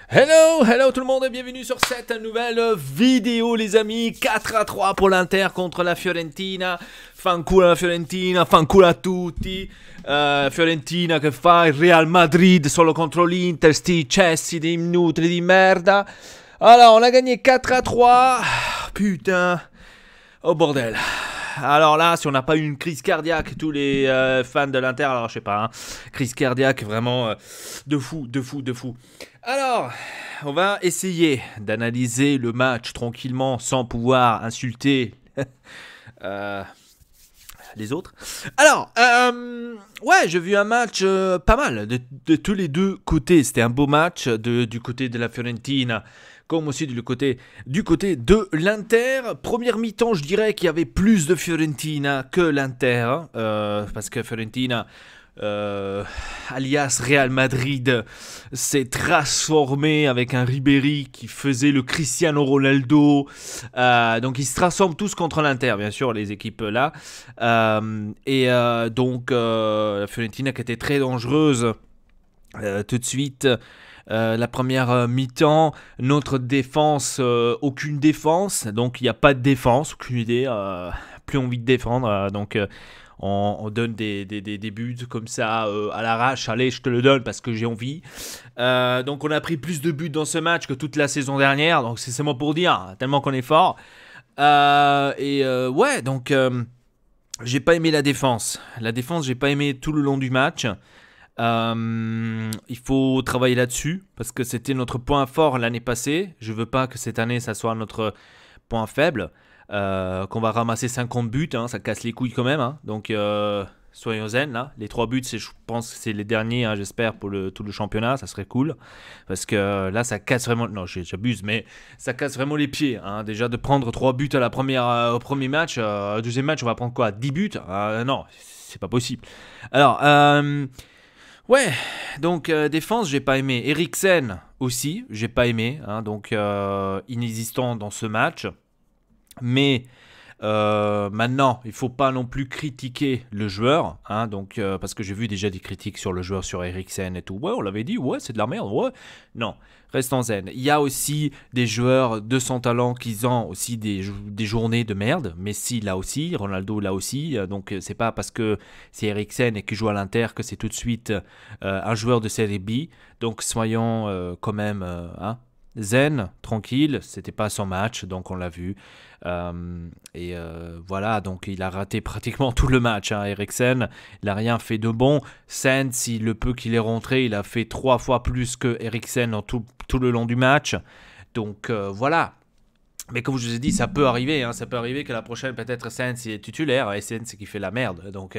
Hello tout le monde et bienvenue sur cette nouvelle vidéo les amis. 4-3 pour l'Inter contre la Fiorentina. Fanculo la Fiorentina, fanculo a tutti. Fiorentina che fa il Real Madrid solo contro l'Inter, sti cessi di inutili di merda. Alors on a gagné 4-3. Putain. Oh bordel. Alors là, si on n'a pas eu une crise cardiaque, tous les fans de l'Inter, alors je sais pas, hein, crise cardiaque vraiment de fou. Alors, on va essayer d'analyser le match tranquillement sans pouvoir insulter les autres. Alors, ouais, j'ai vu un match pas mal de tous les deux côtés. C'était un beau match du côté de la Fiorentina comme aussi du côté de l'Inter. Première mi-temps, je dirais qu'il y avait plus de Fiorentina que l'Inter, parce que Fiorentina, alias Real Madrid, s'est transformé avec un Ribéry qui faisait le Cristiano Ronaldo. Donc ils se transforment tous contre l'Inter, bien sûr, les équipes là. Donc la Fiorentina qui était très dangereuse tout de suite. La première mi-temps, notre défense, aucune défense, donc il n'y a pas de défense, aucune idée, plus envie de défendre, donc on donne des buts comme ça à l'arrache, allez je te le donne parce que j'ai envie. Donc on a pris plus de buts dans ce match que toute la saison dernière, donc c'est seulement pour dire, tellement qu'on est fort. Ouais, donc j'ai pas aimé la défense, j'ai pas aimé tout le long du match. Il faut travailler là-dessus parce que c'était notre point fort l'année passée. Je veux pas que cette année ça soit notre point faible, qu'on va ramasser 50 buts, hein, ça casse les couilles quand même, hein. Donc soyons zen là. Les 3 buts, je pense que c'est les derniers, hein, j'espère, pour tout le championnat, ça serait cool parce que là ça casse vraiment, non j'abuse, mais ça casse vraiment les pieds, hein. Déjà de prendre 3 buts à la au premier match, au deuxième match on va prendre quoi, 10 buts, non c'est pas possible. Alors ouais, donc défense, j'ai pas aimé. Eriksen aussi, j'ai pas aimé, hein, donc inexistant dans ce match. Mais maintenant, il faut pas non plus critiquer le joueur, hein, donc parce que j'ai vu déjà des critiques sur le joueur, sur Eriksen et tout. Ouais, on l'avait dit, ouais, c'est de la merde, ouais. Non, restons zen. Il y a aussi des joueurs de son talent qui ont aussi des journées de merde. Messi là aussi, Ronaldo là aussi. Donc c'est pas parce que c'est Eriksen et qu'il joue à l'Inter que c'est tout de suite un joueur de Série B. Donc soyons quand même, hein, zen, tranquille, c'était pas son match, donc on l'a vu. Voilà, donc il a raté pratiquement tout le match, hein, Eriksen, il n'a rien fait de bon. Sens, le peu qu'il est rentré, il a fait 3 fois plus que Eriksen dans tout le long du match. Donc voilà. Mais comme je vous ai dit, ça peut arriver, hein, ça peut arriver que la prochaine, peut-être Sens est titulaire, et Sens qui fait la merde. Donc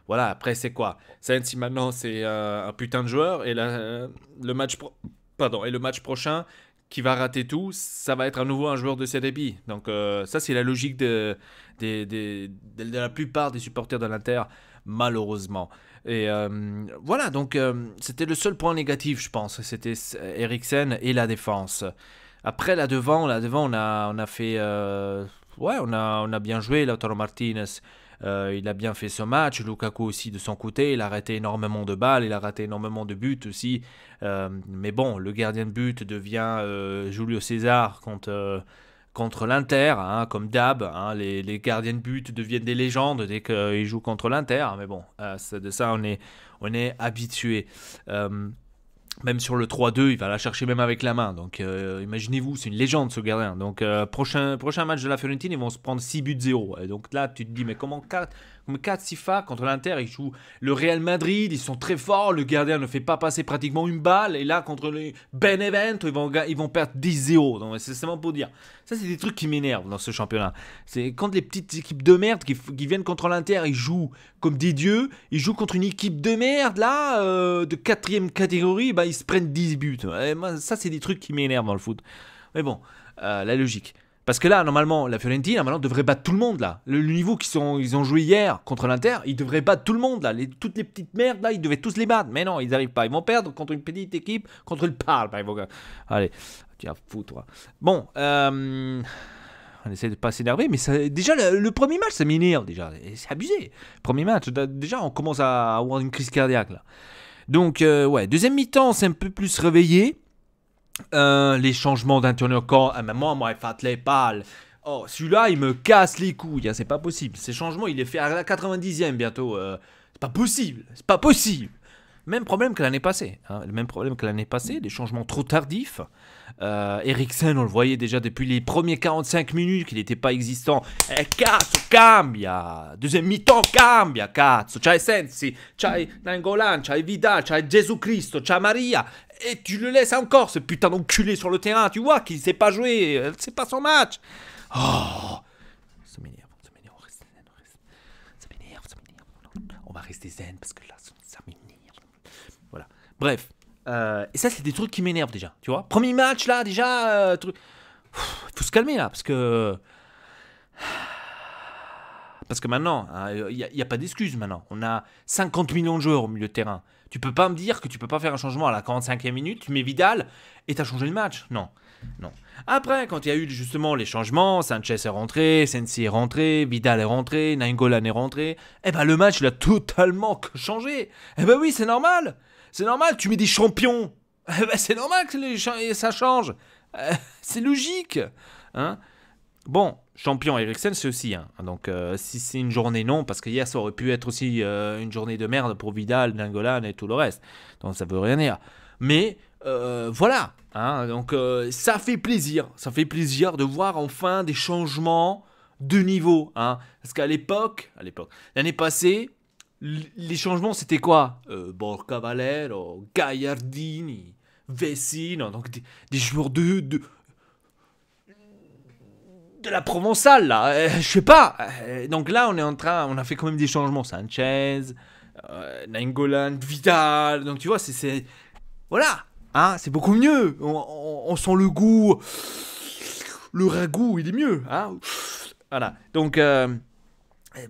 voilà, après c'est quoi? Sens maintenant c'est un putain de joueur, et là, le match prochain qui va rater tout, ça va être à nouveau un joueur de Serie B. Donc ça, c'est la logique de la plupart des supporters de l'Inter, malheureusement. Et voilà, donc c'était le seul point négatif, je pense. C'était Eriksen et la défense. Après, là devant, on a fait... ouais, on a bien joué, Lautaro Martinez. Il a bien fait ce match. Lukaku aussi de son côté, il a raté énormément de balles, il a raté énormément de buts aussi. Mais bon, le gardien de but devient Julio César contre l'Inter, hein, comme d'hab, hein, les gardiens de but deviennent des légendes dès qu'ils jouent contre l'Inter. Mais bon, de ça on est habitué. Même sur le 3-2, il va la chercher même avec la main. Donc imaginez-vous, c'est une légende ce gardien. Donc prochain match de la Fiorentina, ils vont se prendre 6 buts 0. Et donc là, tu te dis, mais comment 4 Sifa contre l'Inter, ils jouent le Real Madrid, ils sont très forts, le gardien ne fait pas passer pratiquement une balle. Et là, contre les Benevento, ils vont perdre 10-0. Donc c'est seulement pour dire. Ça, c'est des trucs qui m'énervent dans ce championnat. C'est quand les petites équipes de merde qui viennent contre l'Inter, ils jouent comme des dieux, ils jouent contre une équipe de merde, là, de 4e catégorie, bah, ils se prennent 10 buts. Et moi, ça, c'est des trucs qui m'énervent dans le foot. Mais bon, la logique. Parce que là, normalement, la Fiorentina, maintenant, devrait battre tout le monde, là. Le niveau ils ont joué hier contre l'Inter, ils devraient battre tout le monde, là. Toutes les petites merdes, là, ils devaient tous les battre. Mais non, ils n'arrivent pas. Ils vont perdre contre une petite équipe, contre le Parme. Allez, tiens, fou, toi. Bon, on essaie de pas s'énerver, mais ça, déjà, le premier match, ça m'énerve, déjà. C'est abusé. Premier match, déjà, on commence à avoir une crise cardiaque, là. Donc, ouais, deuxième mi-temps, c'est un peu plus réveillé. Les changements d'Antonio Conte, moi, faites-les pas. Oh, celui-là, il me casse les couilles, hein, c'est pas possible. Ces changements, il est fait à la 90e bientôt. C'est pas possible, c'est pas possible. Même problème que l'année passée. Hein, le même problème que l'année passée, des changements trop tardifs. Eriksen, on le voyait déjà depuis les premiers 45 minutes qu'il n'était pas existant. Cazzo, cambia. Deuxième mi-temps, cambia, cazzo. C'hai Sensi, c'hai Nangolan, c'hai Vidal, c'hai Gesù Cristo, c'hai Maria. Et tu le laisses encore, ce putain d'enculé sur le terrain. Tu vois qu'il ne sait pas jouer, c'est pas son match. Oh, ça m'énerve, ça m'énerve. Ça m'énerve, ça m'énerve. On va rester zen parce que là, ça m'énerve. Voilà. Bref. Et ça, c'est des trucs qui m'énervent déjà. Tu vois, premier match là, déjà. Faut se calmer là. Parce que maintenant, il n'y a pas d'excuse maintenant. On a 50 millions de joueurs au milieu de terrain. Tu peux pas me dire que tu peux pas faire un changement à la 45e minute. Tu mets Vidal et tu as changé le match. Non. Non. Après, quand il y a eu justement les changements, Sanchez est rentré, Sensi est rentré, Vidal est rentré, Nainggolan est rentré, eh ben le match il a totalement changé. Eh ben oui, c'est normal. C'est normal, tu mets des champions. Eh ben c'est normal que ça change. C'est logique. Hein. Bon, champion Eriksen, c'est aussi. Hein. Donc, si c'est une journée, non, parce que hier, ça aurait pu être aussi une journée de merde pour Vidal, Nainggolan et tout le reste. Donc, ça veut rien dire. Mais, voilà. Hein. Donc, ça fait plaisir. Ça fait plaisir de voir enfin des changements de niveau. Hein. Parce qu'à l'époque, l'année passée, les changements, c'était quoi Borja Valero, Gagliardini, Vecino, donc des joueurs de la Provençale, là, je sais pas. Donc là, on a fait quand même des changements. Sanchez, Nainggolan, Vidal. Donc tu vois, voilà, hein, c'est beaucoup mieux. On sent le goût, le ragoût, il est mieux. Hein. Voilà, donc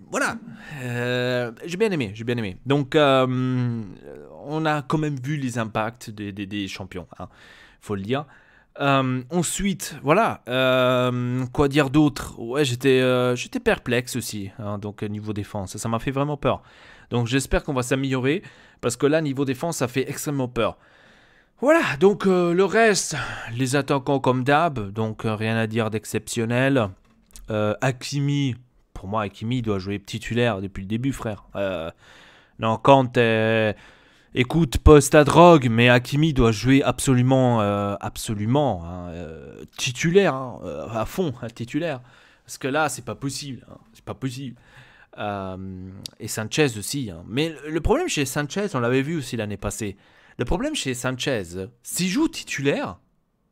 voilà, j'ai bien aimé. Donc on a quand même vu les impacts des champions, hein, faut le dire. Ensuite, voilà, quoi dire d'autre? Ouais, j'étais perplexe aussi, hein, donc niveau défense, ça m'a fait vraiment peur. Donc j'espère qu'on va s'améliorer, parce que là, niveau défense, ça fait extrêmement peur. Voilà, donc le reste, les attaquants comme d'hab, donc rien à dire d'exceptionnel. Hakimi, pour moi, Hakimi doit jouer titulaire depuis le début, frère. Non, quand écoute, poste à drogue, mais Hakimi doit jouer absolument, titulaire, hein, à fond, titulaire. Parce que là, c'est pas possible. Hein, c'est pas possible. Et Sanchez aussi. Hein. Mais le problème chez Sanchez, on l'avait vu aussi l'année passée. Le problème chez Sanchez, s'il joue titulaire,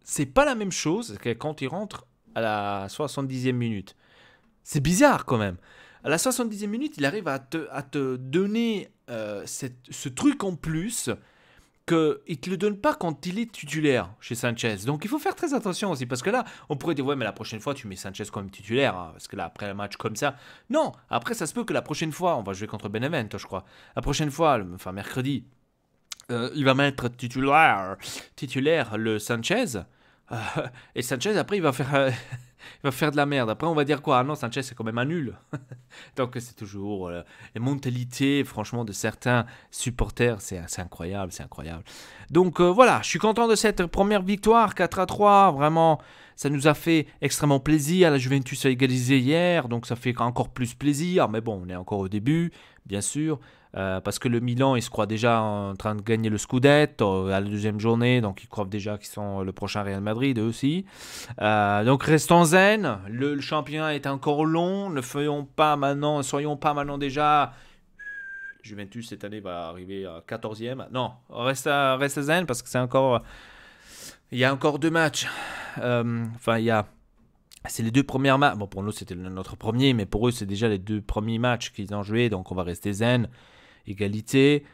c'est pas la même chose que quand il rentre à la 70e minute. C'est bizarre quand même. À la 70e minute, il arrive à te donner ce truc en plus qu'il ne te le donne pas quand il est titulaire chez Sanchez. Donc il faut faire très attention aussi, parce que là, on pourrait dire, ouais, mais la prochaine fois, tu mets Sanchez comme titulaire, hein, parce que là, après un match comme ça... Non, après, ça se peut que la prochaine fois, on va jouer contre Benevento, je crois. La prochaine fois, enfin mercredi, il va mettre titulaire le Sanchez, et Sanchez, après, il va faire de la merde. Après, on va dire quoi? Ah non, Sanchez, c'est quand même un nul. Donc, c'est toujours les mentalités, franchement, de certains supporters. C'est incroyable, c'est incroyable. Donc, voilà, je suis content de cette première victoire, 4-3. Vraiment, ça nous a fait extrêmement plaisir. La Juventus a égalisé hier, donc ça fait encore plus plaisir. Mais bon, on est encore au début, bien sûr. Parce que le Milan, il se croit déjà en train de gagner le Scudetto à la deuxième journée, donc ils croient déjà qu'ils sont le prochain Real Madrid, eux aussi. Donc restons zen, le championnat est encore long, ne soyons pas maintenant déjà... Juventus cette année va arriver à 14e. Non, reste zen parce que il y a encore 2 matchs. C'est les 2 premiers matchs. Bon, pour nous, c'était notre premier, mais pour eux, c'est déjà les 2 premiers matchs qu'ils ont joués, donc on va rester zen. Égalité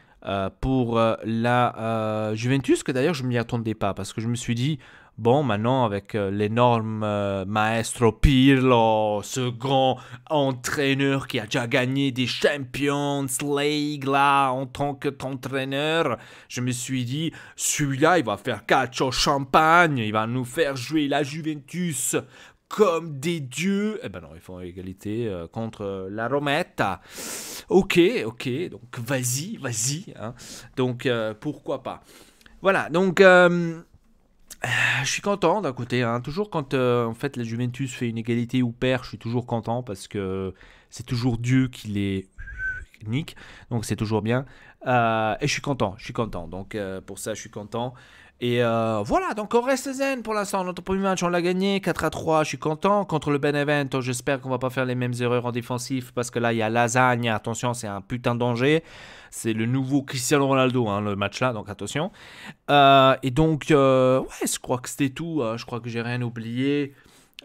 pour la Juventus, que d'ailleurs je ne m'y attendais pas, parce que je me suis dit, bon, maintenant avec l'énorme maestro Pirlo, ce grand entraîneur qui a déjà gagné des Champions League là, en tant qu'entraîneur, je me suis dit, celui-là, il va faire calcio champagne, il va nous faire jouer la Juventus comme des dieux. Eh ben non, ils font égalité contre la Rometta. Ok, donc vas-y. Hein. Donc pourquoi pas. Voilà, donc je suis content d'un côté, hein. Toujours quand en fait la Juventus fait une égalité ou perd, je suis toujours content parce que c'est toujours Dieu qui les nique, donc c'est toujours bien. Et je suis content. Donc pour ça, je suis content. Et voilà, donc on reste zen pour l'instant. Notre premier match, on l'a gagné 4-3. Je suis content. Contre le Benevento, j'espère qu'on va pas faire les mêmes erreurs en défensif parce que là, il y a Lasagna. Attention, c'est un putain de danger. C'est le nouveau Cristiano Ronaldo, hein, le match là, donc attention. Et donc, ouais, je crois que c'était tout. Je crois que j'ai rien oublié.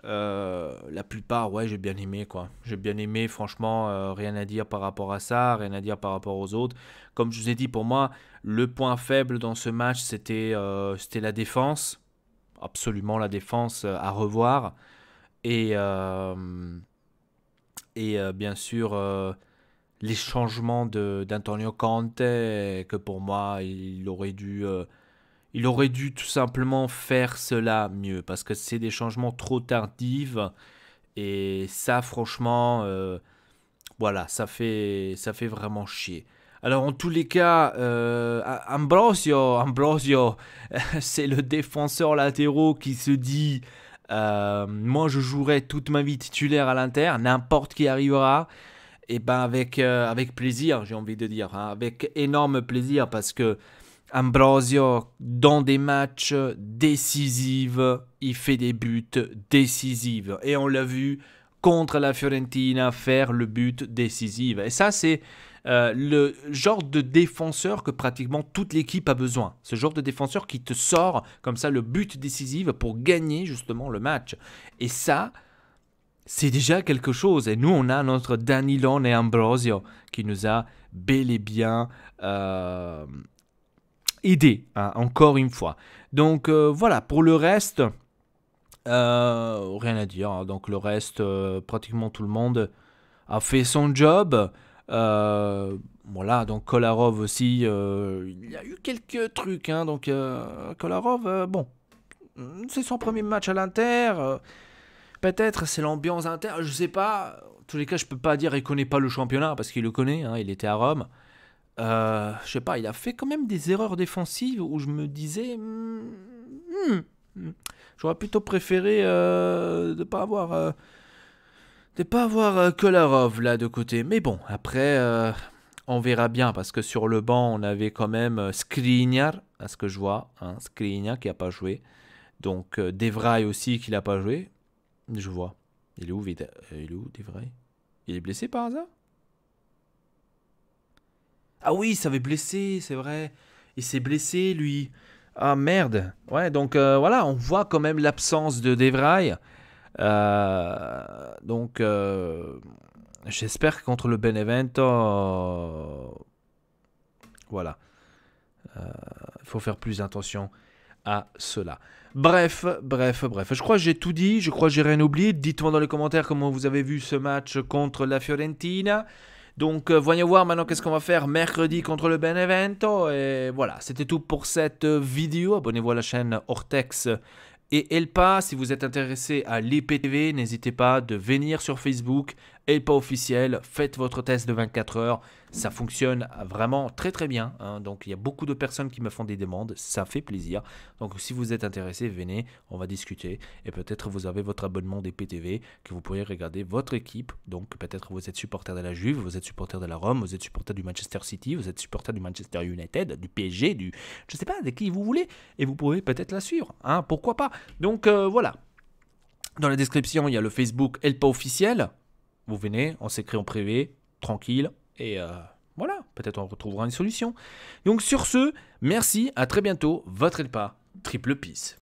La plupart, ouais, j'ai bien aimé, quoi. J'ai bien aimé, franchement, rien à dire par rapport à ça, rien à dire par rapport aux autres. Comme je vous ai dit, pour moi, le point faible dans ce match, c'était la défense. Absolument la défense à revoir. Et, bien sûr, les changements d'Antonio Conte, que pour moi, il aurait dû tout simplement faire cela mieux parce que c'est des changements trop tardifs et ça franchement voilà ça fait vraiment chier. Alors en tous les cas Ambrosio c'est le défenseur latéraux qui se dit moi je jouerai toute ma vie titulaire à l'Inter, n'importe qui arrivera. Et ben avec plaisir, j'ai envie de dire, hein, avec énorme plaisir parce que Ambrosio, dans des matchs décisifs, il fait des buts décisifs. Et on l'a vu contre la Fiorentina faire le but décisif. Et ça, c'est le genre de défenseur que pratiquement toute l'équipe a besoin. Ce genre de défenseur qui te sort comme ça le but décisif pour gagner justement le match. Et ça, c'est déjà quelque chose. Et nous, on a notre Danilo et Ambrosio qui nous a bel et bien aidé, hein, encore une fois. Donc voilà, pour le reste, rien à dire, hein. Donc le reste, pratiquement tout le monde a fait son job. Voilà, donc Kolarov aussi, il y a eu quelques trucs, hein. Donc Kolarov, bon, c'est son premier match à l'Inter. Peut-être c'est l'ambiance interne, je sais pas. En tous les cas, je peux pas dire qu'il connaît pas le championnat parce qu'il le connaît, hein, il était à Rome. Je sais pas, il a fait quand même des erreurs défensives où je me disais j'aurais plutôt préféré de pas avoir Kolarov là de côté. Mais bon, après on verra bien parce que sur le banc on avait quand même Skriniar, à ce que je vois, hein, Skriniar qui a pas joué. Donc Devray aussi qui n'a pas joué. Je vois. Il est où Devray? Il est blessé par hasard? Ah oui, il s'avait blessé, c'est vrai. Il s'est blessé, lui. Ah merde. Ouais, donc voilà, on voit quand même l'absence de Devray. Donc, j'espère que contre le Benevento, voilà. Il faut faire plus attention à cela. Bref. Je crois que j'ai tout dit, je crois que j'ai rien oublié. Dites-moi dans les commentaires comment vous avez vu ce match contre la Fiorentina. Donc, voyons voir maintenant qu'est-ce qu'on va faire mercredi contre le Benevento. Et voilà, c'était tout pour cette vidéo. Abonnez-vous à la chaîne Ortex et Elpa. Si vous êtes intéressé à l'IPTV, n'hésitez pas de venir sur Facebook, Elpa officiel. Faites votre test de 24 heures. Ça fonctionne vraiment très très bien, hein. Donc il y a beaucoup de personnes qui me font des demandes. Ça fait plaisir. Donc si vous êtes intéressé, venez, on va discuter. Et peut-être vous avez votre abonnement des PTV que vous pourrez regarder votre équipe. Donc peut-être vous êtes supporter de la Juve, vous êtes supporter de la Rome, vous êtes supporter du Manchester City, vous êtes supporter du Manchester United, du PSG, je ne sais pas, de qui vous voulez. Et vous pouvez peut-être la suivre, hein, pourquoi pas. Donc voilà. Dans la description, il y a le Facebook Elpa officiel. Vous venez, on s'écrit en privé, tranquille. Et voilà, peut-être on retrouvera une solution. Donc sur ce, merci, à très bientôt, votre Elpa, triple peace.